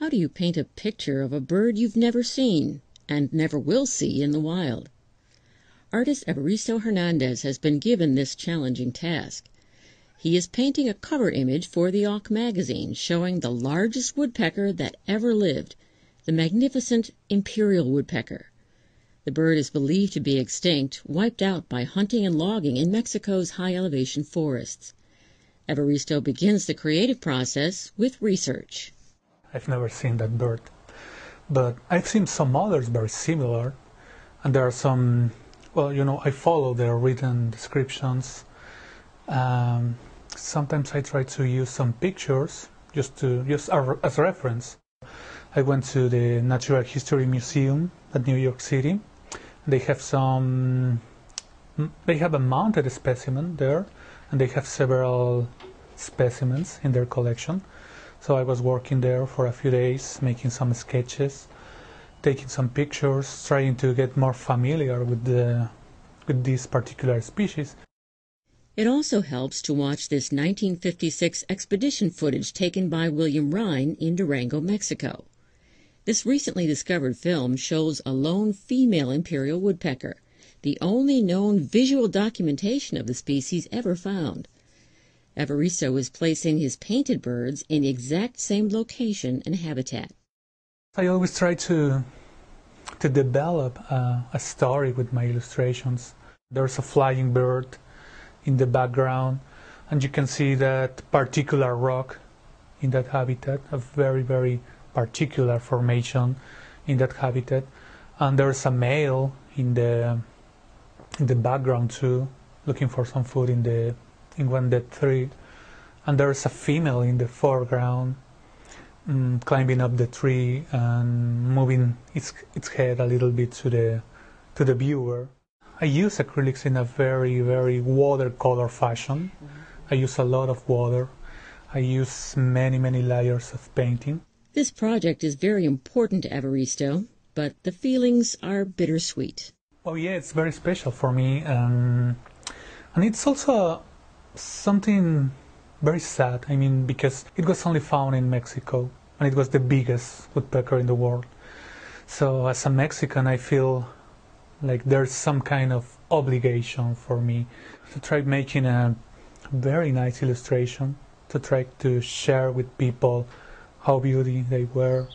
How do you paint a picture of a bird you've never seen and never will see in the wild? Artist Evaristo Hernandez has been given this challenging task. He is painting a cover image for the Auk magazine showing the largest woodpecker that ever lived, the magnificent Imperial woodpecker. The bird is believed to be extinct, wiped out by hunting and logging in Mexico's high-elevation forests. Evaristo begins the creative process with research. I've never seen that bird, but I've seen some others very similar, and there are some, I follow their written descriptions. Sometimes I try to use some pictures just as reference. I went to the Natural History Museum at New York City. They have a mounted specimen there, and they have several specimens in their collection. So I was working there for a few days, making some sketches, taking some pictures, trying to get more familiar with this particular species. It also helps to watch this 1956 expedition footage taken by William Rhine in Durango, Mexico. This recently discovered film shows a lone female imperial woodpecker, the only known visual documentation of the species ever found. Evaristo is placing his painted birds in the exact same location and habitat. I always try to develop a story with my illustrations. There's a flying bird in the background, and you can see that particular rock in that habitat, a very, very particular formation in that habitat. And there's a male in the background too, looking for some food in one dead tree, and there's a female in the foreground, climbing up the tree and moving its head a little bit to the viewer. I use acrylics in a very, very watercolor fashion. I use a lot of water. I use many, many layers of painting. This project is very important to Evaristo, but the feelings are bittersweet. Oh yeah, it's very special for me, and it's also something very sad. I mean, because it was only found in Mexico, and it was the biggest woodpecker in the world. So as a Mexican, I feel like there's some kind of obligation for me to try making a very nice illustration, to try to share with people how beautiful they were,